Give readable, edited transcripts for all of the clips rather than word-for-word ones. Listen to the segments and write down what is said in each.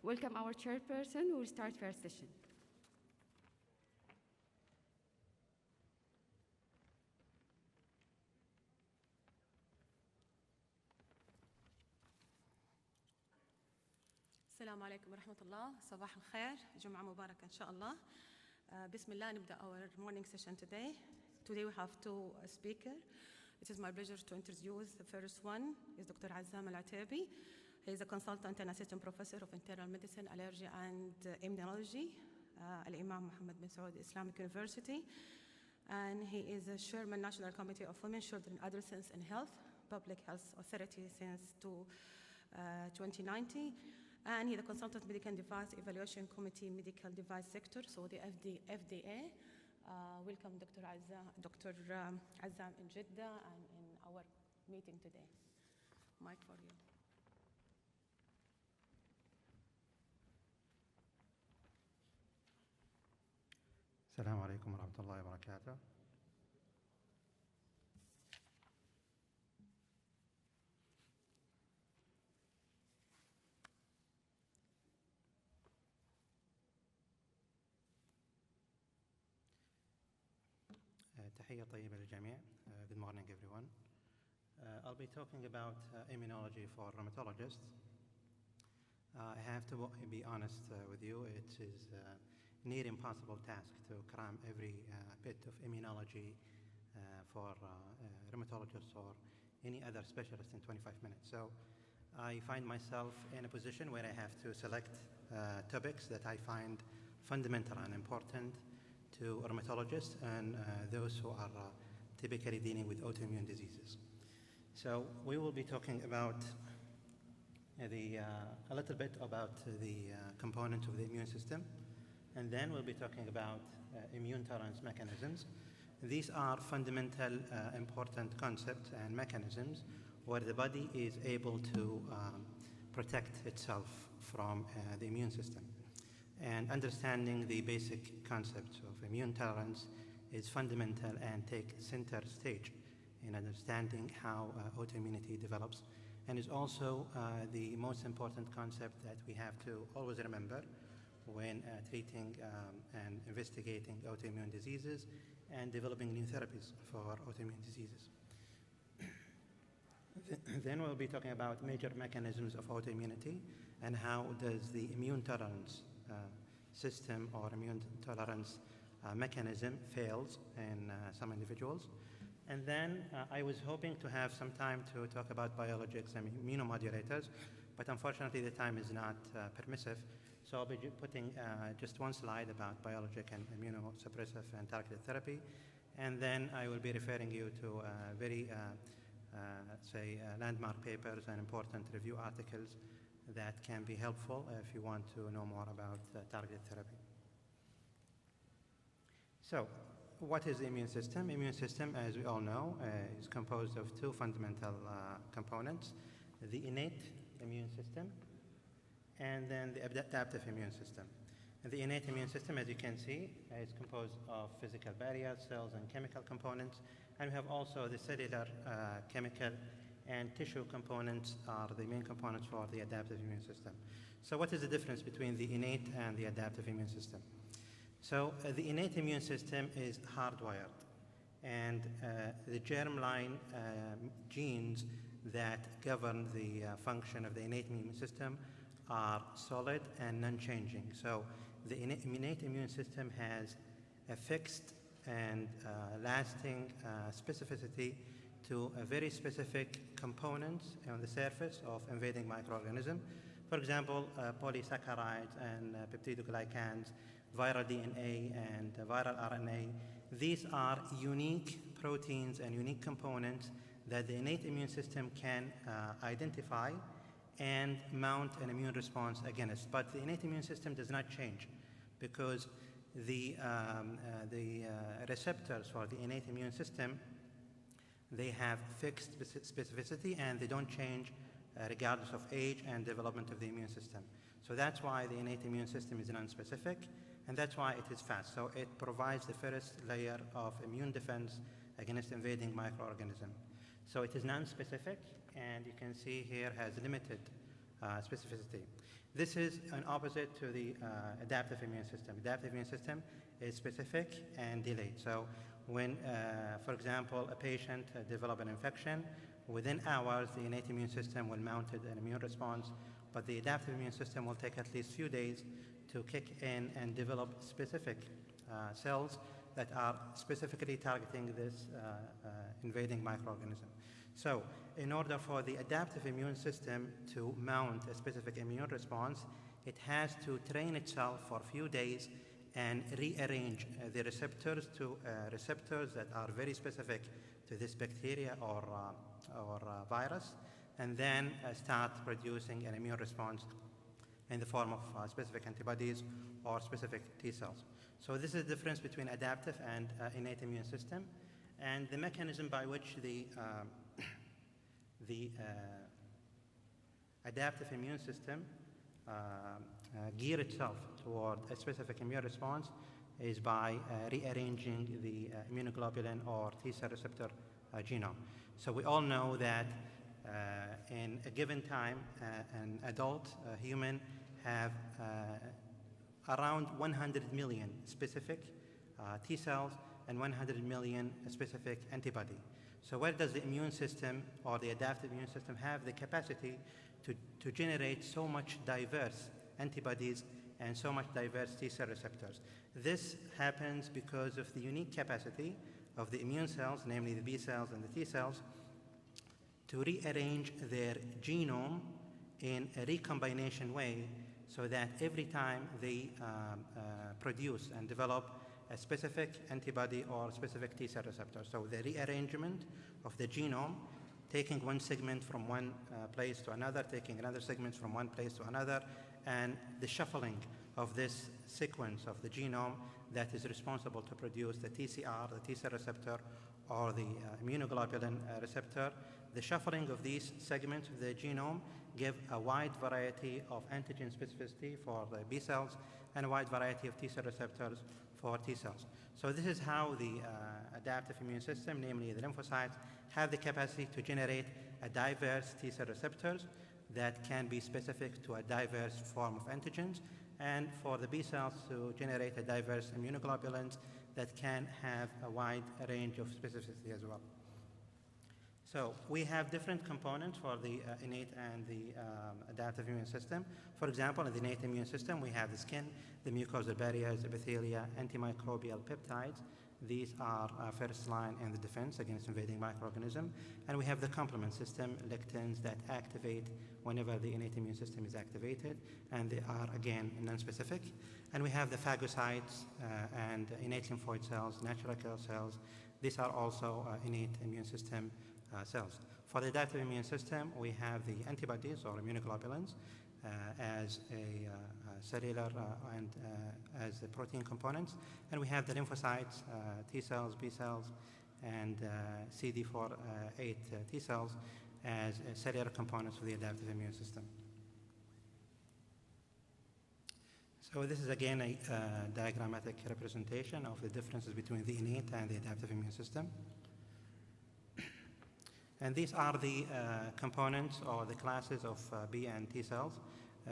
Welcome our chairperson, who will start first session. السلام عليكم ورحمة الله. صباح الخير. جمعة مباركة إن شاء الله. بسم الله نبدأ our morning session today. Today we have two speakers. It is my pleasure to introduce the first one is Dr. Azzam Al-Ataibi. He is a consultant and assistant professor of internal medicine, allergy and immunology at Imam Mohammed bin Saud Islamic University. And he is a chairman National Committee of Women, Children, Adolescents and Health, Public Health Authority since 2019. And he's the Consultant Medical Device Evaluation Committee, Medical Device Sector, so the FDA. Welcome, Dr. Azzam in Jeddah and in our meeting today. Mic for you. السلام عليكم ورحمة الله وبركاته. تحية طيبة للجميع. Good morning, everyone. I'll be talking about immunology for rheumatologists. I have to be honest with you, it is a near impossible task to cram every bit of immunology for rheumatologists or any other specialist in 25 minutes. So I find myself in a position where I have to select topics that I find fundamental and important to rheumatologists and those who are typically dealing with autoimmune diseases. So we will be talking about a little bit about the components of the immune system, and then we'll be talking about immune tolerance mechanisms. These are fundamental, important concepts and mechanisms where the body is able to protect itself from the immune system. And understanding the basic concepts of immune tolerance is fundamental and take center stage in understanding how autoimmunity develops, and is also the most important concept that we have to always remember when treating and investigating autoimmune diseases and developing new therapies for autoimmune diseases. Then we'll be talking about major mechanisms of autoimmunity and how does the immune tolerance system or immune tolerance mechanism fails in some individuals. And then I was hoping to have some time to talk about biologics and immunomodulators, but unfortunately the time is not permissive. So I'll be putting just one slide about biologic and immunosuppressive and targeted therapy. And then I will be referring you to very, landmark papers and important review articles that can be helpful if you want to know more about targeted therapy. So, what is the immune system? Immune system, as we all know, is composed of two fundamental components: the innate immune system and then the adaptive immune system. And the innate immune system, as you can see, is composed of physical barriers, cells, and chemical components. And we have also the cellular, chemical, and tissue components are the main components for the adaptive immune system. So what is the difference between the innate and the adaptive immune system? So the innate immune system is hardwired, and the germline genes that govern the function of the innate immune system are solid and non-changing. So the innate immune system has a fixed and lasting specificity to a very specific components on the surface of invading microorganism. For example, polysaccharides and peptidoglycans, viral DNA and viral RNA. These are unique proteins and unique components that the innate immune system can identify and mount an immune response against. But the innate immune system does not change because the receptors for the innate immune system, they have fixed specificity and they don't change regardless of age and development of the immune system. So that's why the innate immune system is non-specific, and that's why it is fast. So it provides the first layer of immune defense against invading microorganism. So it is non-specific, and you can see here has limited specificity. This is an opposite to the adaptive immune system. Adaptive immune system is specific and delayed. So when, for example, a patient develops an infection, within hours, the innate immune system will mount an immune response, but the adaptive immune system will take at least a few days to kick in and develop specific cells that are specifically targeting this invading microorganism. So in order for the adaptive immune system to mount a specific immune response, it has to train itself for a few days and rearrange the receptors to receptors that are very specific to this bacteria or virus, and then start producing an immune response in the form of specific antibodies or specific T cells. So this is the difference between adaptive and innate immune system, and the mechanism by which the adaptive immune system gear itself toward a specific immune response is by rearranging the immunoglobulin or T cell receptor genome. So we all know that in a given time, an adult human have around 100 million specific T cells and 100 million specific antibody. So where does the immune system or the adaptive immune system have the capacity to generate so much diverse antibodies and so much diverse T cell receptors? This happens because of the unique capacity of the immune cells, namely the B cells and the T cells, to rearrange their genome in a recombination way so that every time they produce and develop a specific antibody or specific T cell receptor. So the rearrangement of the genome, taking one segment from one place to another, taking another segment from one place to another, and the shuffling of this sequence of the genome that is responsible to produce the TCR, the T cell receptor, or the immunoglobulin receptor. The shuffling of these segments of the genome give a wide variety of antigen specificity for the B cells and a wide variety of T cell receptors for T cells. So this is how the adaptive immune system, namely the lymphocytes, have the capacity to generate a diverse T cell receptors that can be specific to a diverse form of antigens, and for the B cells to generate a diverse immunoglobulins that can have a wide range of specificity as well. So we have different components for the innate and the adaptive immune system. For example, in the innate immune system, we have the skin, the mucosal barriers, epithelia, antimicrobial peptides. These are first line in the defense against invading microorganism. And we have the complement system, lectins that activate whenever the innate immune system is activated, and they are, again, non-specific. And we have the phagocytes and innate lymphoid cells, natural killer cells. These are also innate immune system cells. For the adaptive immune system, we have the antibodies or immunoglobulins as a cellular and as the protein components, and we have the lymphocytes, T cells, B cells, and CD4-8 T cells as cellular components of the adaptive immune system. So this is again a diagrammatic representation of the differences between the innate and the adaptive immune system. And these are the components or the classes of B and T cells.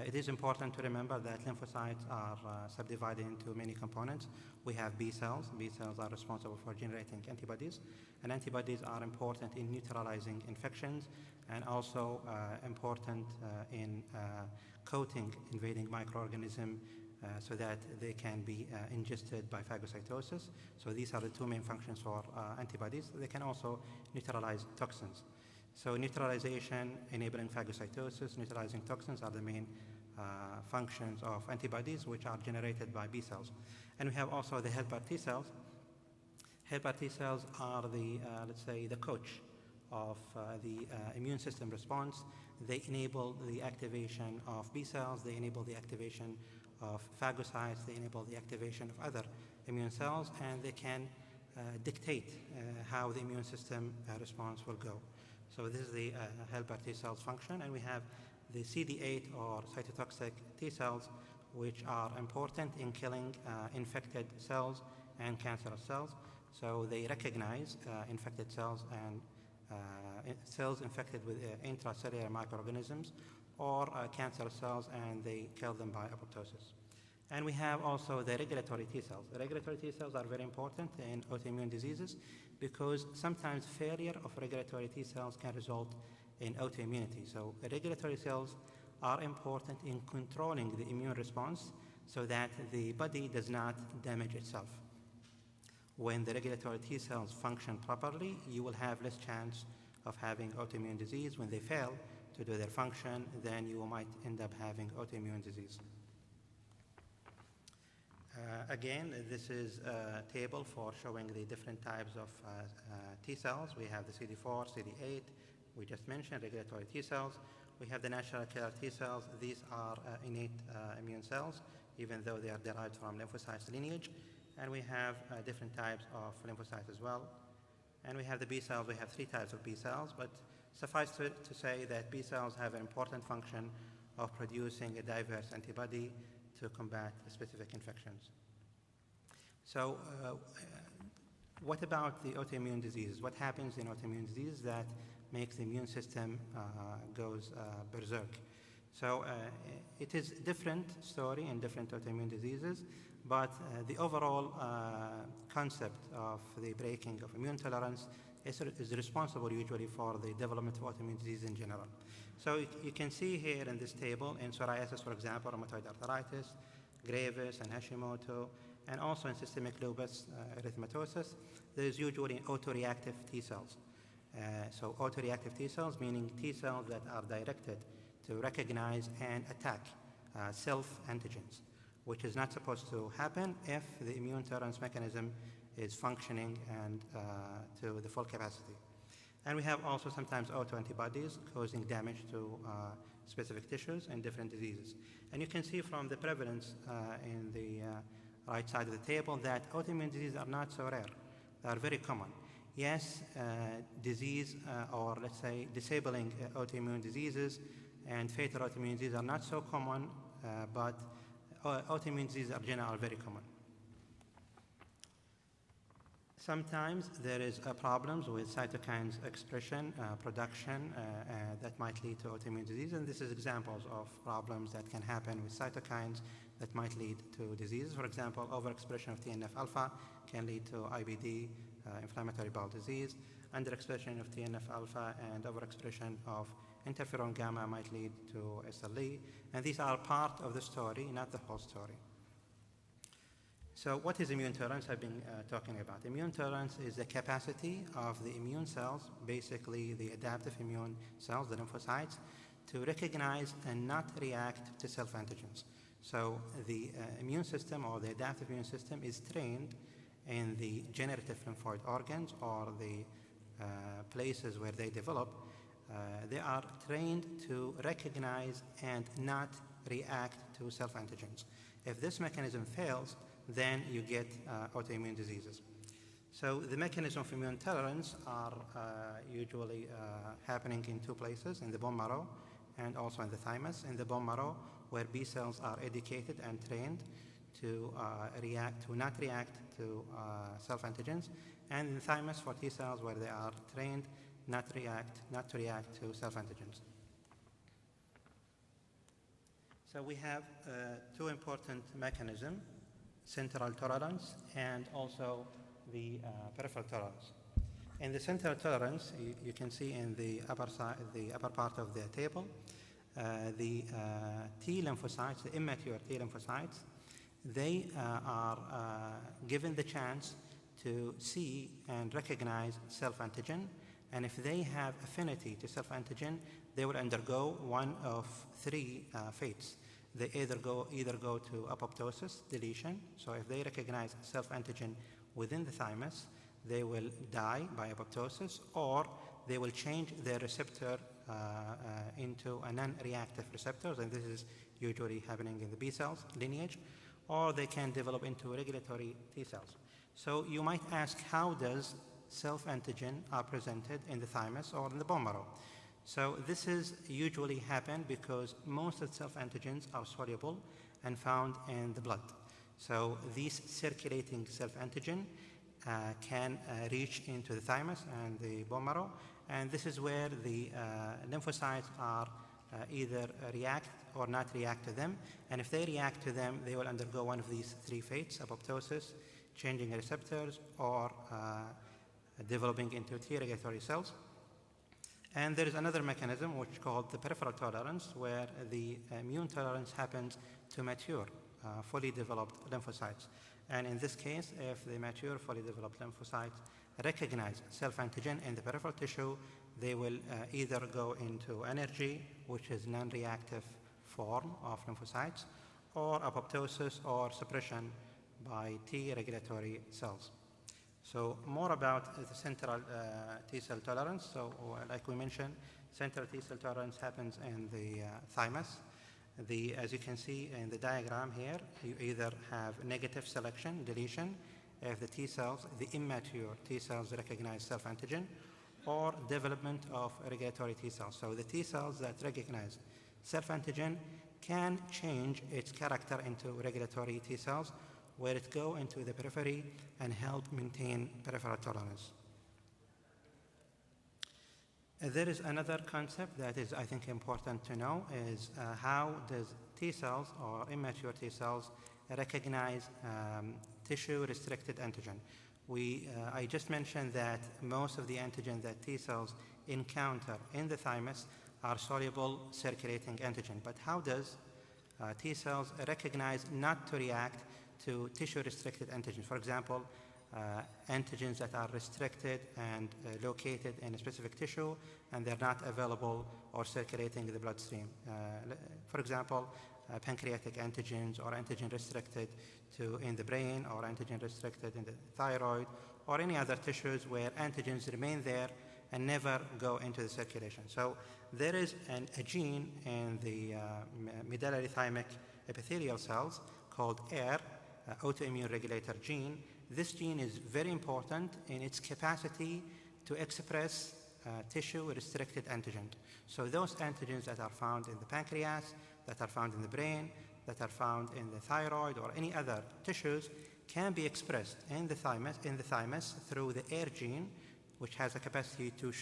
It is important to remember that lymphocytes are subdivided into many components. We have B cells. B cells are responsible for generating antibodies, and antibodies are important in neutralizing infections and also important in coating invading microorganism so that they can be ingested by phagocytosis. So these are the two main functions for antibodies. They can also neutralize toxins. So neutralization, enabling phagocytosis, neutralizing toxins are the main functions of antibodies, which are generated by B cells. And we have also the helper T cells. Helper T cells are the, let's say, the coach of the immune system response. They enable the activation of B cells. They enable the activation of phagocytes. They enable the activation of other immune cells, and they can dictate how the immune system response will go. So this is the helper T cells function, and we have the CD8 or cytotoxic T cells, which are important in killing infected cells and cancerous cells. So they recognize infected cells and cells infected with intracellular microorganisms or cancer cells, and they kill them by apoptosis. And we have also the regulatory T cells. The regulatory T cells are very important in autoimmune diseases because sometimes failure of regulatory T cells can result in autoimmunity. So the regulatory cells are important in controlling the immune response so that the body does not damage itself. When the regulatory T cells function properly, you will have less chance of having autoimmune disease. When they fail to do their function, then you might end up having autoimmune disease. Again, this is a table for showing the different types of T cells. We have the CD4, CD8, we just mentioned, regulatory T cells. We have the natural killer T cells. These are innate immune cells, even though they are derived from lymphocytes lineage. And we have different types of lymphocytes as well. And we have the B cells. We have 3 types of B cells, but suffice to say that B cells have an important function of producing a diverse antibody to combat specific infections. So what about the autoimmune diseases? What happens in autoimmune disease that makes the immune system goes berserk? So it is a different story in different autoimmune diseases, but the overall concept of the breaking of immune tolerance is responsible usually for the development of autoimmune disease in general. So you can see here in this table, in psoriasis, for example, rheumatoid arthritis, Graves, and Hashimoto, and also in systemic lupus erythematosus, there is usually autoreactive T cells. So autoreactive T cells, meaning T cells that are directed to recognize and attack self-antigens, which is not supposed to happen if the immune tolerance mechanism is functioning and to the full capacity. And we have also sometimes autoantibodies causing damage to specific tissues and different diseases. And you can see from the prevalence in the right side of the table that autoimmune diseases are not so rare. They are very common. Yes, disease or let's say disabling autoimmune diseases and fatal autoimmune diseases are not so common, but autoimmune diseases in general are very common. Sometimes there is problems with cytokines expression, production that might lead to autoimmune disease, and this is examples of problems that can happen with cytokines that might lead to disease. For example, overexpression of TNF-alpha can lead to IBD, inflammatory bowel disease. Underexpression of TNF-alpha and overexpression of interferon gamma might lead to SLE, and these are part of the story, not the whole story. So what is immune tolerance? I've been talking about. Immune tolerance is the capacity of the immune cells, basically the adaptive immune cells, the lymphocytes, to recognize and not react to self-antigens. So the immune system or the adaptive immune system is trained in the generative lymphoid organs or the places where they develop. They are trained to recognize and not react to self-antigens. If this mechanism fails, then you get autoimmune diseases. So the mechanism of immune tolerance are usually happening in 2 places, in the bone marrow and also in the thymus. In the bone marrow, where B cells are educated and trained to not react to self-antigens, and in the thymus for T cells, where they are trained not to react to self-antigens. So we have 2 important mechanisms: central tolerance and also the peripheral tolerance. In the central tolerance, you can see in the upper part of the table, the T lymphocytes, the immature T lymphocytes, they are given the chance to see and recognize self-antigen, and if they have affinity to self-antigen, they will undergo one of 3 fates. They either go to apoptosis, deletion. So if they recognize self-antigen within the thymus, they will die by apoptosis, or they will change their receptor into a non-reactive receptors, and this is usually happening in the B cells lineage, or they can develop into regulatory T cells. So you might ask, how does self-antigen are presented in the thymus or in the bone marrow? So this is usually happen because most of the self-antigens are soluble and found in the blood. So these circulating self-antigen can reach into the thymus and the bone marrow, And this is where the lymphocytes are either react or not react to them. And if they react to them, they will undergo one of these three fates: apoptosis, changing receptors, or developing into T regulatory cells. And there is another mechanism which is called the peripheral tolerance, where the immune tolerance happens to mature, fully developed lymphocytes. And in this case, if the mature, fully developed lymphocytes recognize self-antigen in the peripheral tissue, they will either go into energy, which is non-reactive form of lymphocytes, or apoptosis or suppression by T regulatory cells. So more about the central T cell tolerance. So like we mentioned, central T cell tolerance happens in the thymus. As you can see in the diagram here, you either have negative selection, deletion, if the T cells, the immature T cells recognize self-antigen, or development of regulatory T cells. So the T cells that recognize self-antigen can change its character into regulatory T cells, where it go into the periphery and help maintain peripheral tolerance. There is another concept that is, I think, important to know, is how does T cells or immature T cells recognize tissue-restricted antigen. I just mentioned that most of the antigen that T cells encounter in the thymus are soluble circulating antigen. But how does T cells recognize not to react to tissue-restricted antigens? For example, antigens that are restricted and located in a specific tissue, and they're not available or circulating in the bloodstream. For example, pancreatic antigens, or antigen restricted in the brain, or antigen restricted in the thyroid, or any other tissues where antigens remain there and never go into the circulation. So there is a gene in the medullary thymic epithelial cells called AIR, Autoimmune Regulator gene. This gene is very important in its capacity to express tissue-restricted antigen. So those antigens that are found in the pancreas, that are found in the brain, that are found in the thyroid or any other tissues can be expressed in the thymus through the AIR gene, which has a capacity to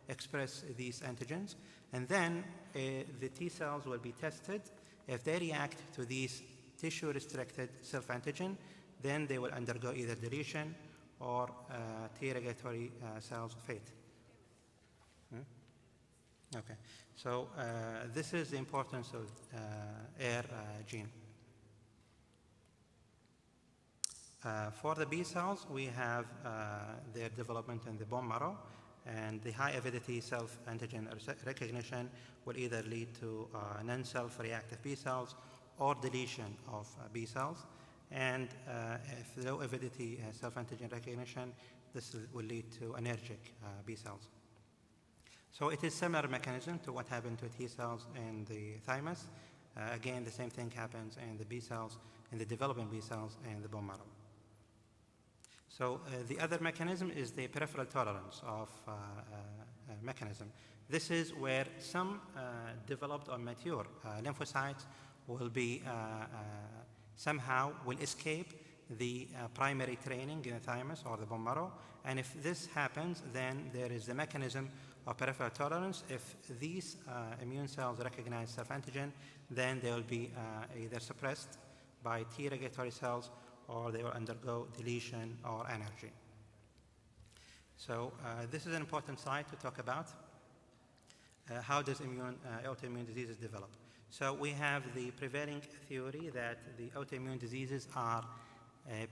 express these antigens. And then the T cells will be tested. If they react to these tissue-restricted self-antigen, then they will undergo either deletion or T regulatory cells fate. Okay, so this is the importance of AIR gene. For the B cells, we have their development in the bone marrow, and the high avidity self-antigen recognition will either lead to non-self-reactive B cells or deletion of B cells. And if low avidity self-antigen recognition, this will lead to anergic B cells. So it is similar mechanism to what happened to T cells in the thymus. Again, the same thing happens in the B cells, in the developing B cells in the bone marrow. So the other mechanism is the peripheral tolerance of mechanism. This is where some developed or mature lymphocytes will be somehow will escape the primary training in the thymus or the bone marrow. And if this happens, then there is the mechanism of peripheral tolerance. If these immune cells recognize self-antigen, then they will be either suppressed by T regulatory cells, or they will undergo deletion or anergy. So this is an important slide to talk about. How does autoimmune diseases develop? So we have the prevailing theory that the autoimmune diseases are a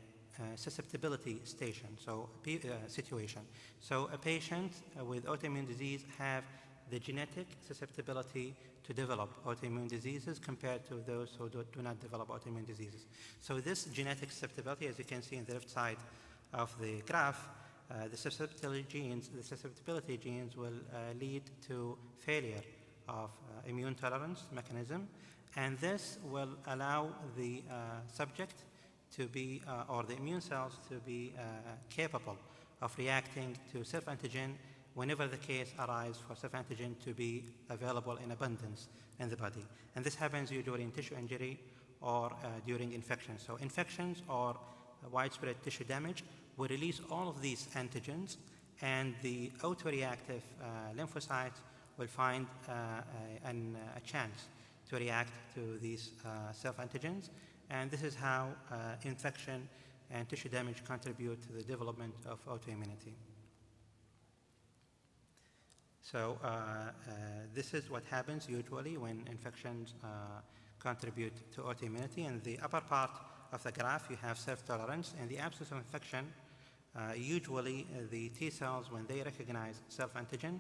susceptibility situation. So a patient with autoimmune disease have the genetic susceptibility to develop autoimmune diseases compared to those who do not develop autoimmune diseases. So this genetic susceptibility, as you can see in the left side of the graph, the susceptibility genes will lead to failure of immune tolerance mechanism, and this will allow the subject to be, or the immune cells to be capable of reacting to self-antigen whenever the case arises for self-antigen to be available in abundance in the body. And this happens usually in tissue injury or during infections. So infections or widespread tissue damage will release all of these antigens, and the autoreactive lymphocytes will find a chance to react to these self-antigens, and this is how infection and tissue damage contribute to the development of autoimmunity. So this is what happens usually when infections contribute to autoimmunity. In the upper part of the graph, you have self-tolerance. In the absence of infection, usually the T cells, when they recognize self-antigen,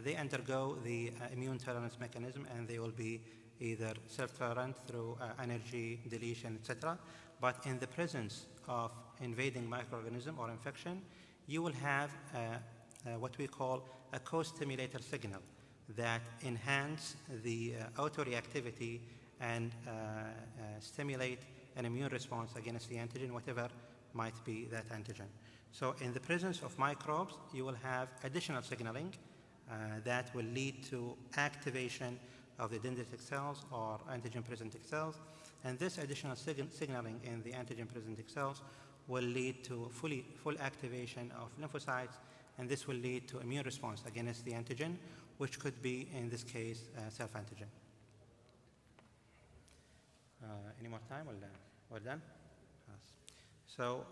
they undergo the immune tolerance mechanism, and they will be either self-tolerant through energy, deletion, etc. But in the presence of invading microorganism or infection, you will have what we call a co-stimulator signal that enhance the autoreactivity and stimulate an immune response against the antigen, whatever might be that antigen. So in the presence of microbes, you will have additional signaling that will lead to activation of the dendritic cells or antigen-presenting cells. And this additional signaling in the antigen-presenting cells will lead to full activation of lymphocytes, and this will lead to immune response against the antigen, which could be, in this case, self-antigen. Any more time? We're done? Yes. So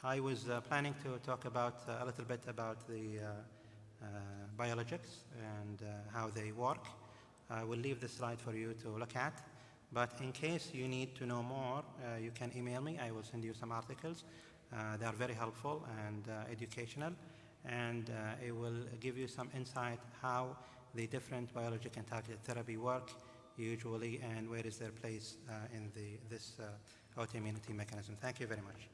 I was planning to talk about a little bit about the biologics and how they work. I will leave this slide for you to look at, but in case you need to know more, you can email me. I will send you some articles. They are very helpful and educational, and it will give you some insight how the different biologic and targeted therapy work usually, and where is their place in this autoimmunity mechanism. Thank you very much.